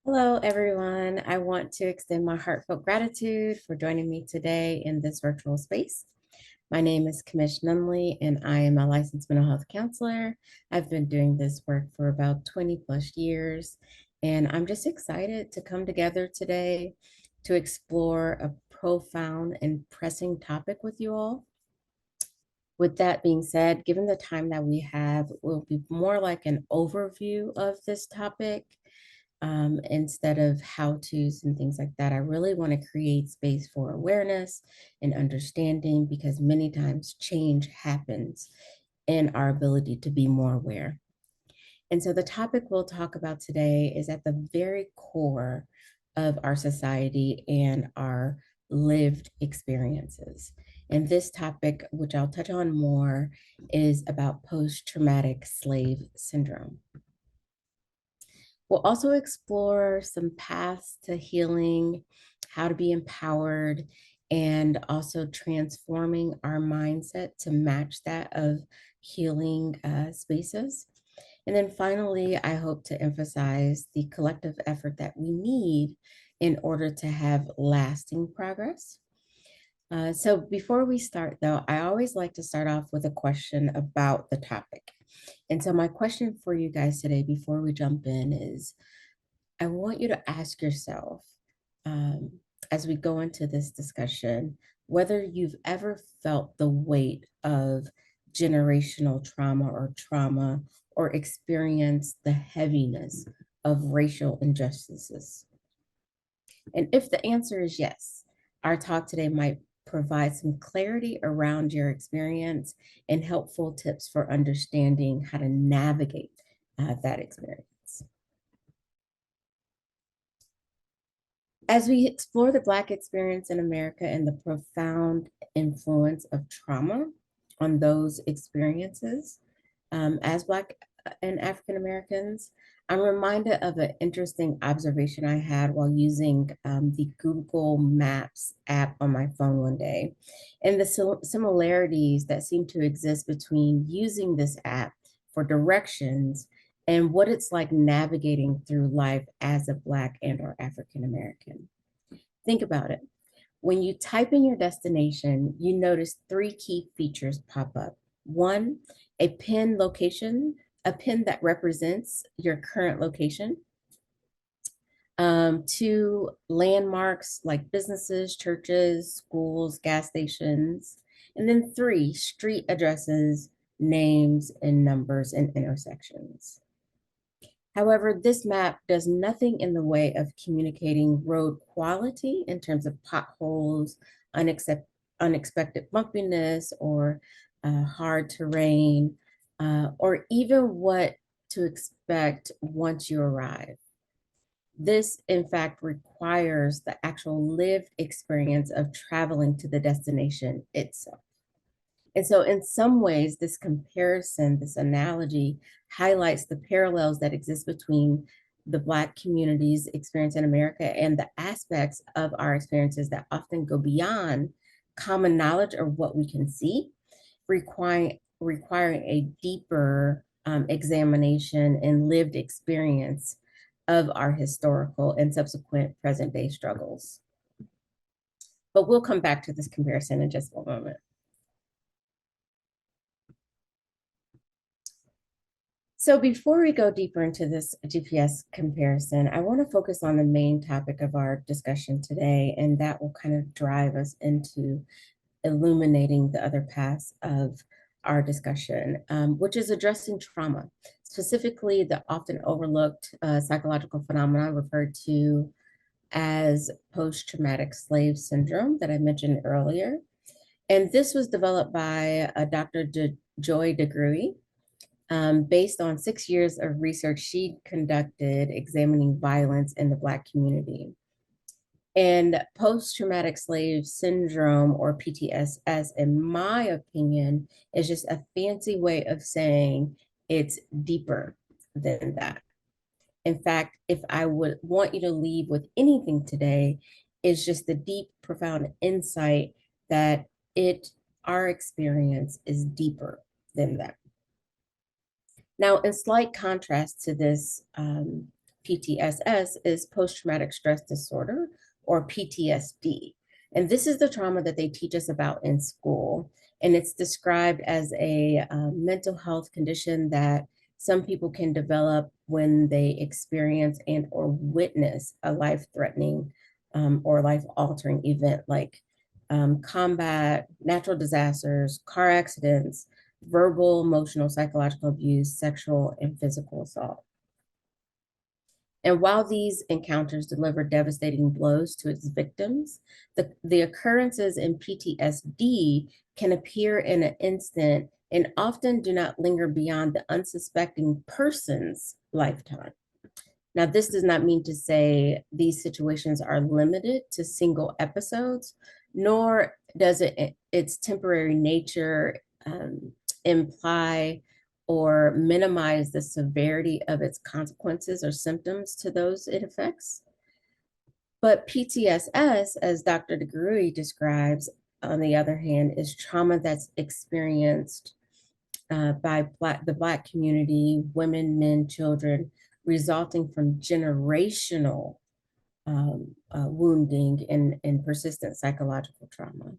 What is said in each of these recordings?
Hello, everyone. I want to extend my heartfelt gratitude for joining me today in this virtual space. My name is Camishe Nunley, and I am a licensed mental health counselor. I've been doing this work for about 20 plus years, and I'm just excited to come together today to explore a profound and pressing topic with you all. With that being said, given the time that we have, it will be more like an overview of this topic instead of how to's and things like that. I really want to create space for awareness and understanding because many times change happens in our ability to be more aware. And so the topic we'll talk about today is at the very core of our society and our lived experiences. And this topic, which I'll touch on more, is about post traumatic slave syndrome. We'll also explore some paths to healing, how to be empowered, and also transforming our mindset to match that of healing spaces. And then finally, I hope to emphasize the collective effort that we need in order to have lasting progress. So before we start, though, I always like to start off with a question about the topic. And so my question for you guys today, before we jump in, is I want you to ask yourself, um, as we go into this discussion, whether you've ever felt the weight of generational trauma or experienced the heaviness of racial injustices. And if the answer is yes, our talk today might provide some clarity around your experience and helpful tips for understanding how to navigate that experience. As we explore the Black experience in America and the profound influence of trauma on those experiences as Black and African Americans, I'm reminded of an interesting observation I had while using the Google Maps app on my phone one day, and the similarities that seem to exist between using this app for directions and what it's like navigating through life as a Black and or African American. Think about it. When you type in your destination, you notice three key features pop up. One, a pin location, a pin that represents your current location. Two, landmarks like businesses, churches, schools, gas stations. And then three, street addresses, names, and numbers and intersections. However, this map does nothing in the way of communicating road quality in terms of potholes, unexpected bumpiness, or hard terrain, or even what to expect once you arrive. This, in fact, requires the actual lived experience of traveling to the destination itself. And so, in some ways, this comparison, this analogy highlights the parallels that exist between the Black community's experience in America and the aspects of our experiences that often go beyond common knowledge or what we can see, requiring a deeper examination and lived experience of our historical and subsequent present day struggles. But we'll come back to this comparison in just a moment. So before we go deeper into this GPS comparison, I want to focus on the main topic of our discussion today, and that will kind of drive us into illuminating the other paths of our discussion, which is addressing trauma, specifically the often overlooked psychological phenomenon referred to as post-traumatic slave syndrome that I mentioned earlier. And this was developed by Dr. Joy DeGruy, based on 6 years of research she conducted examining violence in the Black community. And post-traumatic slave syndrome, or PTSS, in my opinion, is just a fancy way of saying it's deeper than that. In fact, if I would want you to leave with anything today, is just the deep, profound insight that our experience is deeper than that. Now, in slight contrast to this PTSS is post-traumatic stress disorder, or PTSD. And this is the trauma that they teach us about in school. And it's described as a mental health condition that some people can develop when they experience and or witness a life-threatening or life-altering event like combat, natural disasters, car accidents, verbal, emotional, psychological abuse, sexual, and physical assault. And while these encounters deliver devastating blows to its victims, the occurrences in PTSD can appear in an instant and often do not linger beyond the unsuspecting person's lifetime. Now, this does not mean to say these situations are limited to single episodes, nor does its temporary nature imply or minimize the severity of its consequences or symptoms to those it affects. But PTSS, as Dr. DeGruy describes, on the other hand, is trauma that's experienced by the Black community, women, men, children, resulting from generational wounding and persistent psychological trauma.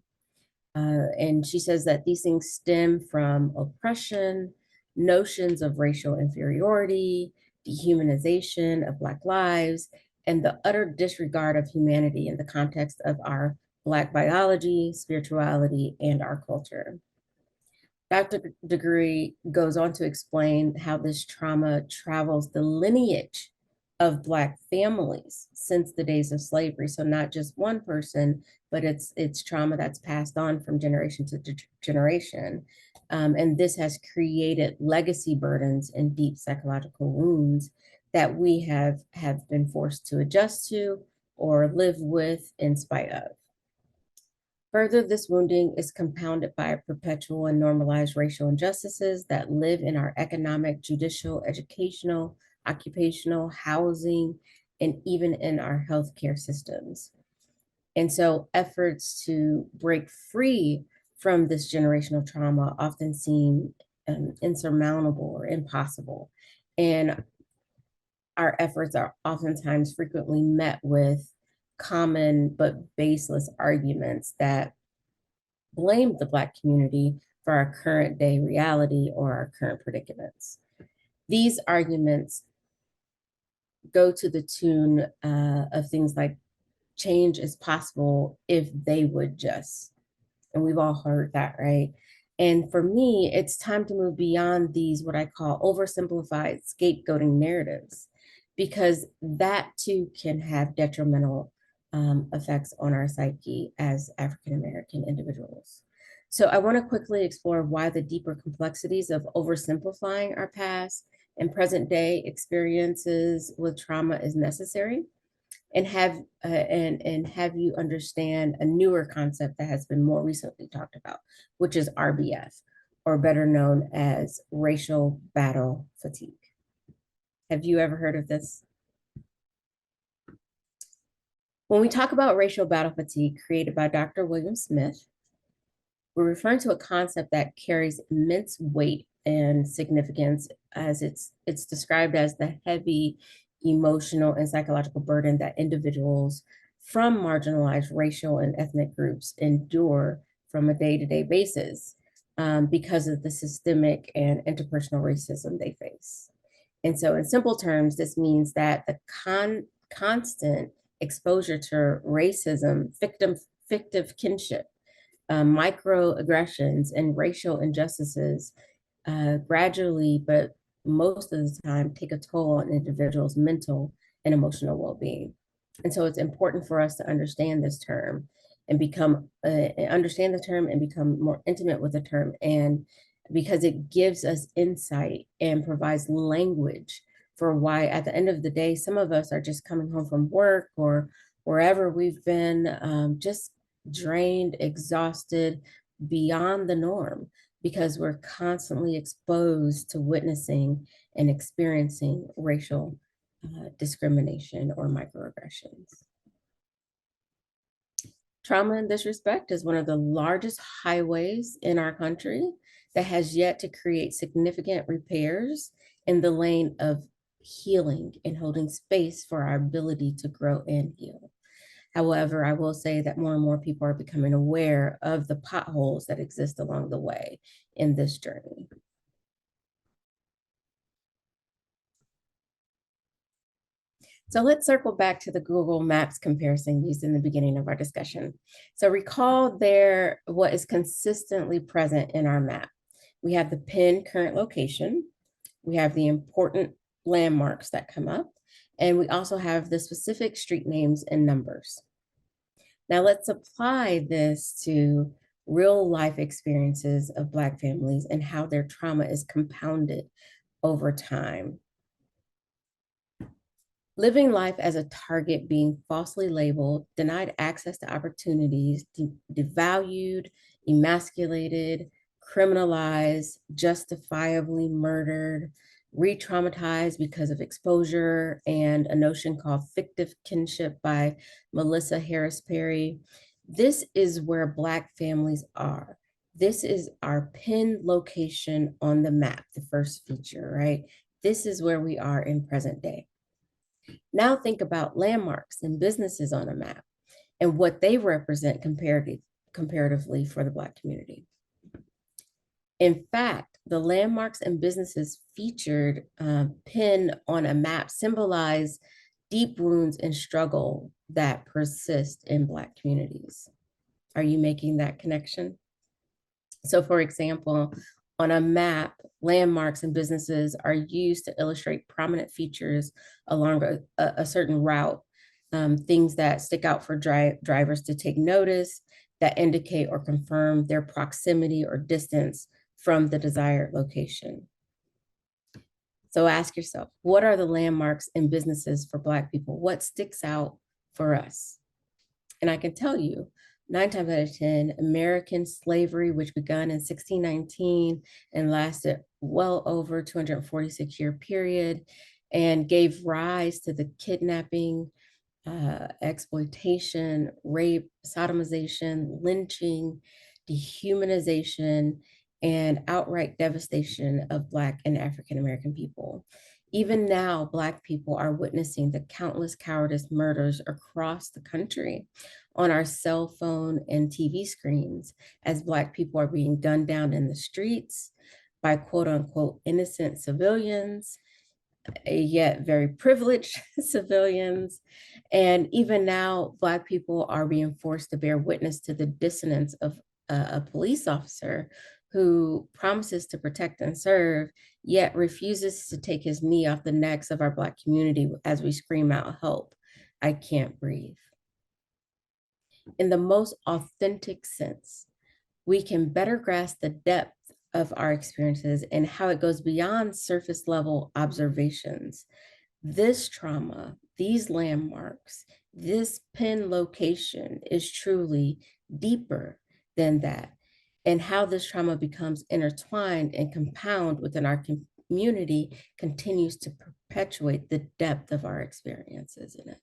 And she says that these things stem from oppression, notions of racial inferiority, dehumanization of Black lives, and the utter disregard of humanity in the context of our Black biology, spirituality, and our culture. Dr. DeGruy goes on to explain how this trauma travels the lineage of Black families since the days of slavery. So not just one person, but it's trauma that's passed on from generation to generation. And this has created legacy burdens and deep psychological wounds that we have been forced to adjust to or live with in spite of. Further, this wounding is compounded by perpetual and normalized racial injustices that live in our economic, judicial, educational, occupational, housing, and even in our healthcare systems. And so efforts to break free from this generational trauma often seem insurmountable or impossible. And our efforts are oftentimes frequently met with common but baseless arguments that blame the Black community for our current day reality or our current predicaments. These arguments go to the tune of things like change is possible if they would just. And we've all heard that, right? And for me, it's time to move beyond these, what I call oversimplified scapegoating narratives, because that too can have detrimental effects on our psyche as African American individuals. So I want to quickly explore why the deeper complexities of oversimplifying our past and present day experiences with trauma is necessary, and have you understand a newer concept that has been more recently talked about, which is RBF, or better known as racial battle fatigue. Have you ever heard of this? When we talk about racial battle fatigue created by Dr. William Smith, we're referring to a concept that carries immense weight and significance, as it's described as the heavy emotional and psychological burden that individuals from marginalized racial and ethnic groups endure from a day-to-day basis because of the systemic and interpersonal racism they face. And so in simple terms, this means that the constant exposure to racism, fictive kinship, microaggressions, and racial injustices gradually, but most of the time, take a toll on individuals' mental and emotional well-being. And so it's important for us to understand this term and understand the term and become more intimate with the term, and because it gives us insight and provides language for why, at the end of the day, some of us are just coming home from work or wherever we've been, just drained, exhausted, beyond the norm, because we're constantly exposed to witnessing and experiencing racial discrimination or microaggressions. Trauma in this respect is one of the largest highways in our country that has yet to create significant repairs in the lane of healing and holding space for our ability to grow and heal. However, I will say that more and more people are becoming aware of the potholes that exist along the way in this journey. So let's circle back to the Google Maps comparison used in the beginning of our discussion. So recall there what is consistently present in our map. We have the pin current location, we have the important landmarks that come up, and we also have the specific street names and numbers. Now let's apply this to real life experiences of Black families and how their trauma is compounded over time. Living life as a target, being falsely labeled, denied access to opportunities, devalued, emasculated, criminalized, justifiably murdered, re-traumatized because of exposure, and a notion called fictive kinship by Melissa Harris Perry. This is where Black families are. This is our pin location on the map, the first feature, right? This is where we are in present day. Now think about landmarks and businesses on a map and what they represent comparatively for the Black community. In fact, the landmarks and businesses featured pinned on a map symbolize deep wounds and struggle that persist in Black communities. Are you making that connection? So for example, on a map, landmarks and businesses are used to illustrate prominent features along a certain route, things that stick out for drivers to take notice, that indicate or confirm their proximity or distance from the desired location. So ask yourself, what are the landmarks and businesses for Black people? What sticks out for us? And I can tell you, 9 times out of 10, American slavery, which began in 1619 and lasted well over 246-year period, and gave rise to the kidnapping, exploitation, rape, sodomization, lynching, dehumanization, and outright devastation of Black and African American people. Even now, Black people are witnessing the countless cowardice murders across the country on our cell phone and TV screens as Black people are being gunned down in the streets by quote unquote innocent civilians, yet very privileged civilians. And even now, Black people are being forced to bear witness to the dissonance of a police officer who promises to protect and serve, yet refuses to take his knee off the necks of our Black community as we scream out, "Help, I can't breathe." In the most authentic sense, we can better grasp the depth of our experiences and how it goes beyond surface level observations. This trauma, these landmarks, this pin location is truly deeper than that. And how this trauma becomes intertwined and compound within our community continues to perpetuate the depth of our experiences in it.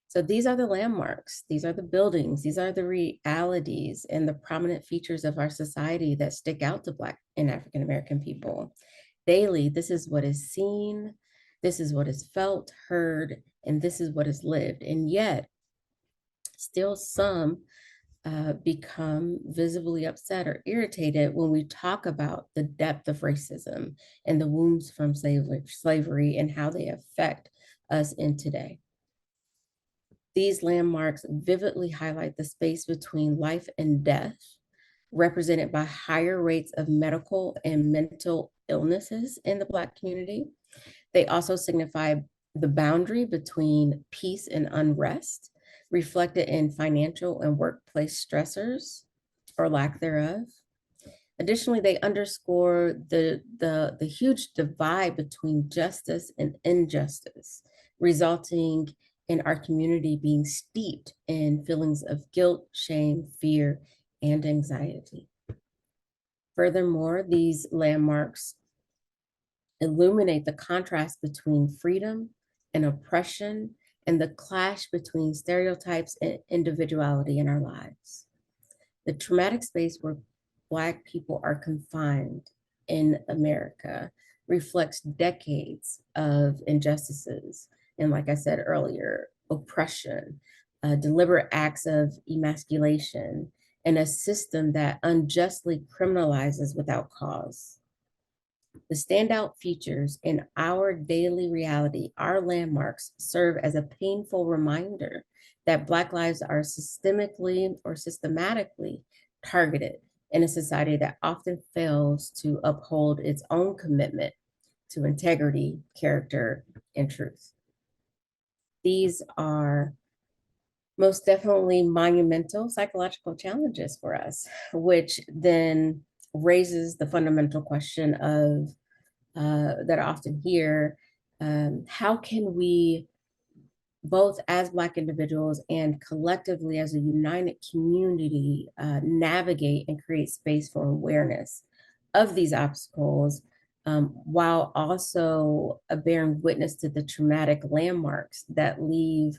So these are the landmarks, these are the buildings, these are the realities and the prominent features of our society that stick out to Black and African American people. Daily, this is what is seen, this is what is felt, heard, and this is what is lived. And yet, still some become visibly upset or irritated when we talk about the depth of racism and the wounds from slavery and how they affect us in today. These landmarks vividly highlight the space between life and death, represented by higher rates of medical and mental illnesses in the Black community. They also signify the boundary between peace and unrest, reflected in financial and workplace stressors or lack thereof. Additionally, they underscore the huge divide between justice and injustice, resulting in our community being steeped in feelings of guilt, shame, fear, and anxiety. Furthermore, these landmarks illuminate the contrast between freedom and oppression and the clash between stereotypes and individuality in our lives. The traumatic space where Black people are confined in America reflects decades of injustices. And like I said earlier, oppression, deliberate acts of emasculation, and a system that unjustly criminalizes without cause. The standout features in our daily reality, our landmarks, serve as a painful reminder that Black lives are systemically or systematically targeted in a society that often fails to uphold its own commitment to integrity, character, and truth. These are most definitely monumental psychological challenges for us, which then raises the fundamental question of that I often hear, how can we, both as Black individuals and collectively as a united community, navigate and create space for awareness of these obstacles, while also bearing witness to the traumatic landmarks that leave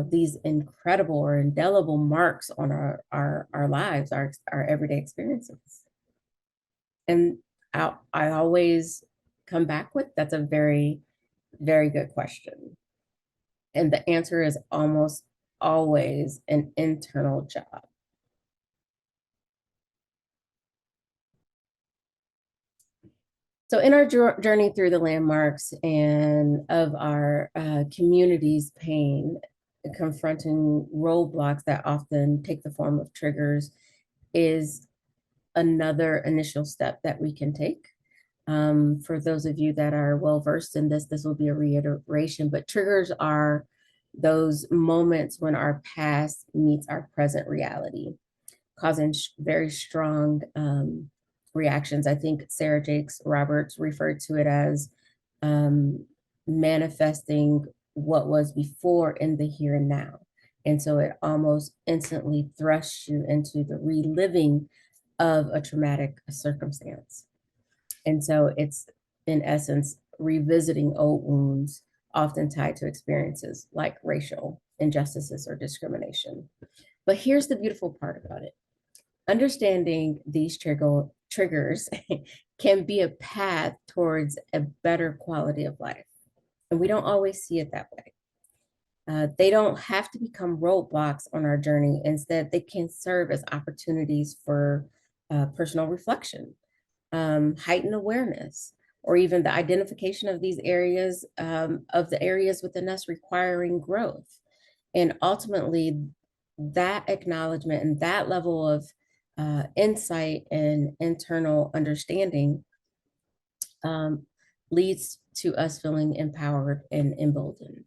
these incredible or indelible marks on our lives, our everyday experiences. And I always come back with, that's a very, very good question. And the answer is almost always an internal job. So in our journey through the landmarks and of our community's pain, confronting roadblocks that often take the form of triggers is another initial step that we can take. For those of you that are well versed in this, this will be a reiteration, but triggers are those moments when our past meets our present reality, causing very strong reactions. I think Sarah Jakes Roberts referred to it as manifesting what was before in the here and now. And so it almost instantly thrusts you into the reliving of a traumatic circumstance. And so it's, in essence, revisiting old wounds, often tied to experiences like racial injustices or discrimination. But here's the beautiful part about it. Understanding these triggers can be a path towards a better quality of life. And we don't always see it that way. They don't have to become roadblocks on our journey. Instead, they can serve as opportunities for personal reflection, heightened awareness, or even the identification of these areas, of the areas within us requiring growth. And ultimately, that acknowledgement and that level of insight and internal understanding leads to us feeling empowered and emboldened.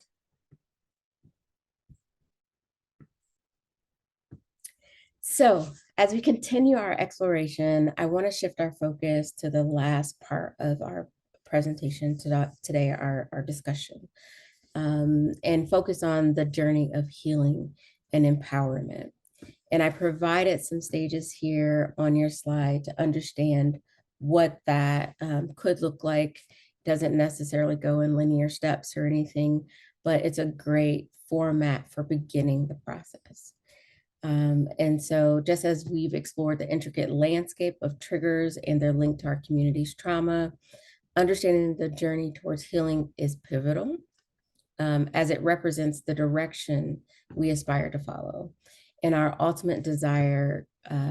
So as we continue our exploration, I want to shift our focus to the last part of our presentation today, our discussion, and focus on the journey of healing and empowerment. And I provided some stages here on your slide to understand what that could look like. Doesn't necessarily go in linear steps or anything, but it's a great format for beginning the process. And so just as we've explored the intricate landscape of triggers and their link to our community's trauma, understanding the journey towards healing is pivotal, as it represents the direction we aspire to follow and our ultimate desire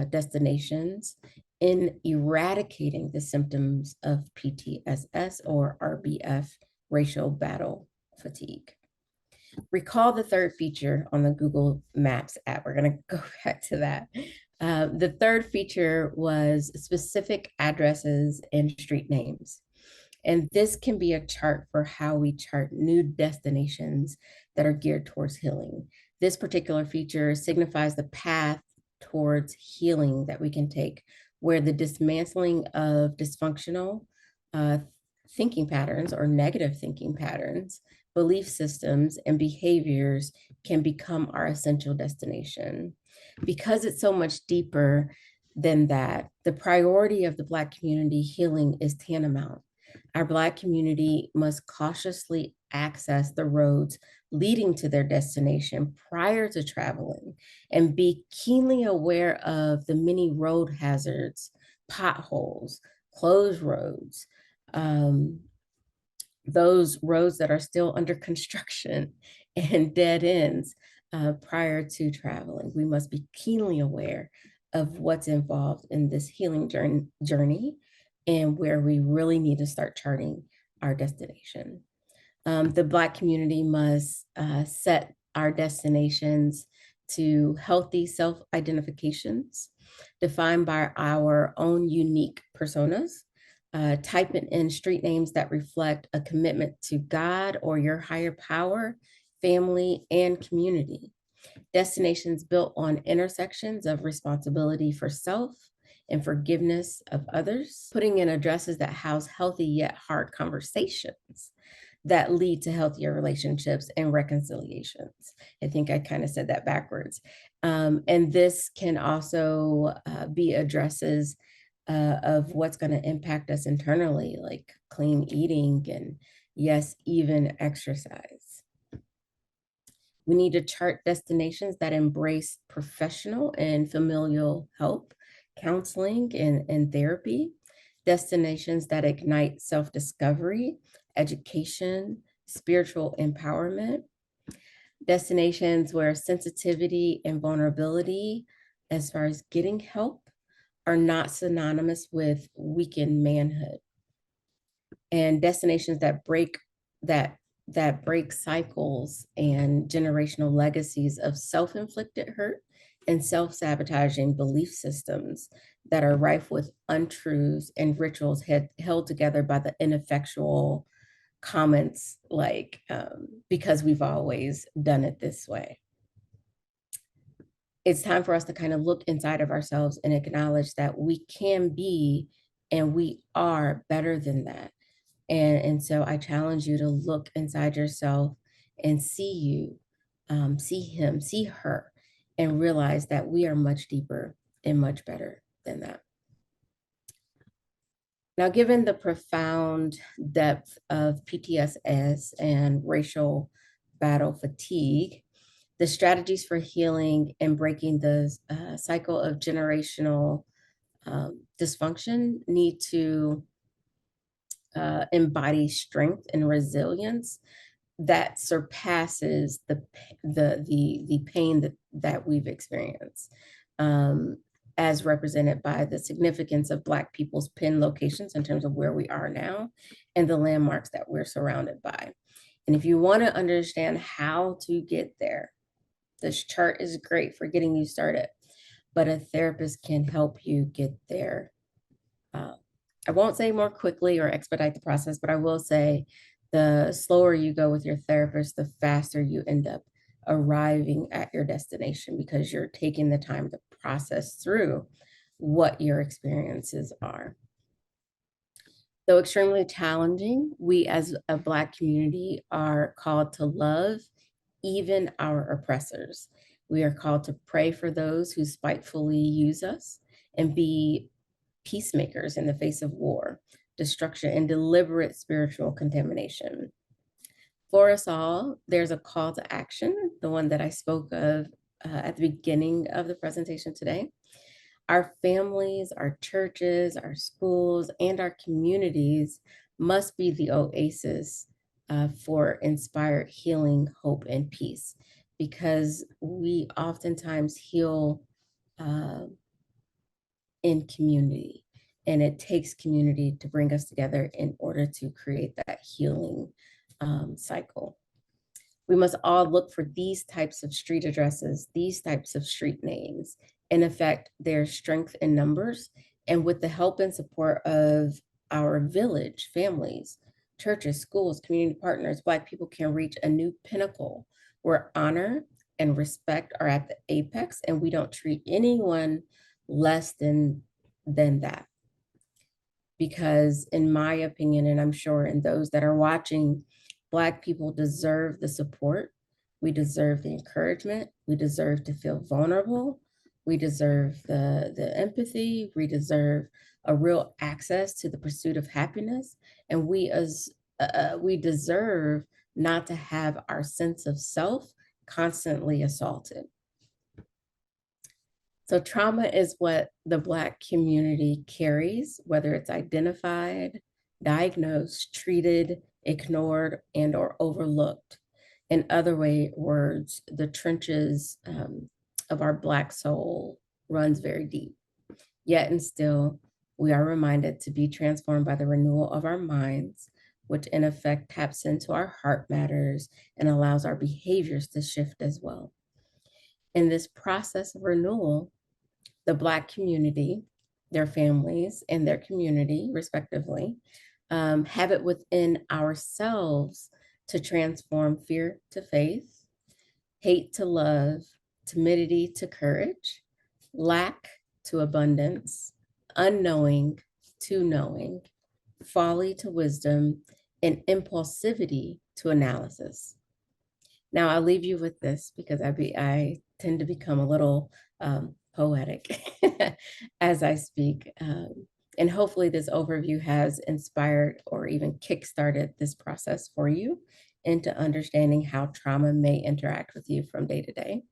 destinations in eradicating the symptoms of PTSS or RBF, racial battle fatigue. Recall the third feature on the Google Maps app. We're going to go back to that. The third feature was specific addresses and street names. And this can be a chart for how we chart new destinations that are geared towards healing. This particular feature signifies the path towards healing that we can take, where the dismantling of dysfunctional thinking patterns or negative thinking patterns, belief systems, and behaviors can become our essential destination. Because it's so much deeper than that, the priority of the Black community healing is tantamount. Our Black community must cautiously access the roads leading to their destination prior to traveling and be keenly aware of the many road hazards, potholes, closed roads, um, those roads that are still under construction and dead ends prior to traveling. We must be keenly aware of what's involved in this healing journey and where we really need to start charting our destination. The Black community must set our destinations to healthy self-identifications defined by our own unique personas. Typing in street names that reflect a commitment to God or your higher power, family, and community. Destinations built on intersections of responsibility for self and forgiveness of others. Putting in addresses that house healthy yet hard conversations that lead to healthier relationships and reconciliations. I think I kind of said that backwards. And this can also be addresses of what's going to impact us internally, like clean eating and, yes, even exercise. We need to chart destinations that embrace professional and familial help, counseling, and therapy, destinations that ignite self-discovery, education, spiritual empowerment, destinations where sensitivity and vulnerability, as far as getting help, are not synonymous with weakened manhood, and destinations that break cycles and generational legacies of self-inflicted hurt and self-sabotaging belief systems that are rife with untruths and rituals held together by the ineffectual comments like, because we've always done it this way. It's time for us to kind of look inside of ourselves and acknowledge that we can be and we are better than that. And so I challenge you to look inside yourself and see you, see him, see her, and realize that we are much deeper and much better than that. Now, given the profound depth of PTSS and racial battle fatigue, the strategies for healing and breaking the cycle of generational dysfunction need to embody strength and resilience that surpasses the pain that we've experienced, as represented by the significance of Black people's pin locations in terms of where we are now and the landmarks that we're surrounded by. And if you want to understand how to get there, this chart is great for getting you started, but a therapist can help you get there. I won't say more quickly or expedite the process, but I will say the slower you go with your therapist, the faster you end up arriving at your destination because you're taking the time to process through what your experiences are. Though extremely challenging, we as a Black community are called to love even our oppressors. We are called to pray for those who spitefully use us and be peacemakers in the face of war, destruction, and deliberate spiritual contamination. For us all, there's a call to action, the one that I spoke of at the beginning of the presentation today. Our families, our churches, our schools, and our communities must be the oasis for inspired healing, hope, and peace, because we oftentimes heal in community, and it takes community to bring us together in order to create that healing cycle. We must all look for these types of street addresses, these types of street names. In effect, their strength in numbers, and with the help and support of our village, families, churches, schools, community partners, Black people can reach a new pinnacle where honor and respect are at the apex, and we don't treat anyone less than that. Because in my opinion, and I'm sure in those that are watching, Black people deserve the support. We deserve the encouragement. We deserve to feel vulnerable. We deserve the empathy. We deserve a real access to the pursuit of happiness. And we deserve not to have our sense of self constantly assaulted. So trauma is what the Black community carries, whether it's identified, diagnosed, treated, ignored, and or overlooked. In other words, the trenches of our Black soul runs very deep. Yet and still, we are reminded to be transformed by the renewal of our minds, which in effect taps into our heart matters and allows our behaviors to shift as well. In this process of renewal, the Black community, their families, and their community, respectively, have it within ourselves to transform fear to faith, hate to love, timidity to courage, lack to abundance, unknowing to knowing, folly to wisdom, and impulsivity to analysis. Now I'll leave you with this because I tend to become a little poetic as I speak. And hopefully this overview has inspired or even kickstarted this process for you into understanding how trauma may interact with you from day to day.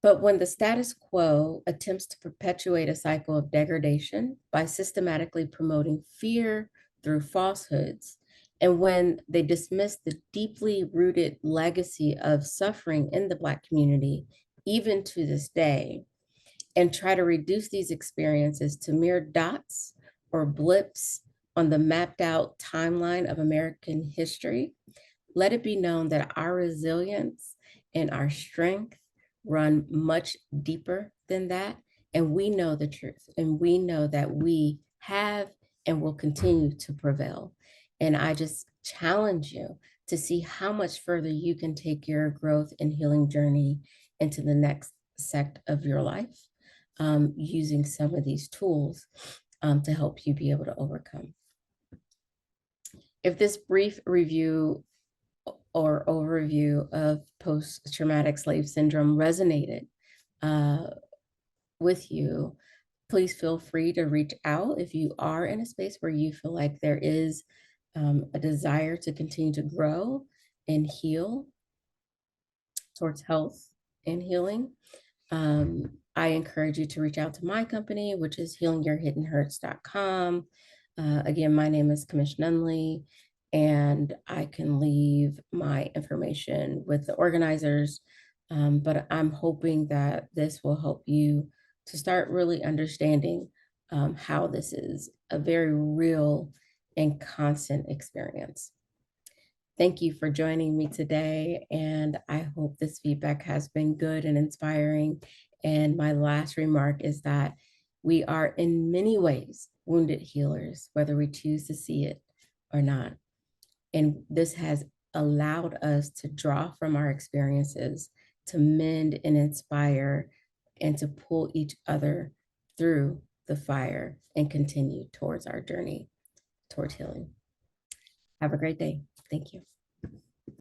But when the status quo attempts to perpetuate a cycle of degradation by systematically promoting fear through falsehoods, and when they dismiss the deeply rooted legacy of suffering in the Black community, even to this day, and try to reduce these experiences to mere dots or blips on the mapped out timeline of American history, let it be known that our resilience and our strength run much deeper than that. And we know the truth, and we know that we have and will continue to prevail. And I just challenge you to see how much further you can take your growth and healing journey into the next sect of your life, using some of these tools to help you be able to overcome. If this brief review or overview of post-traumatic slave syndrome resonated with you, please feel free to reach out if you are in a space where you feel like there is a desire to continue to grow and heal towards health and healing. I encourage you to reach out to my company, which is healingyourhiddenhurts.com. Again, my name is Camishe Nunley, and I can leave my information with the organizers. But I'm hoping that this will help you to start really understanding how this is a very real and constant experience. Thank you for joining me today, and I hope this feedback has been good and inspiring. And my last remark is that we are in many ways wounded healers, whether we choose to see it or not. And this has allowed us to draw from our experiences to mend and inspire and to pull each other through the fire and continue towards our journey towards healing. Have a great day. Thank you.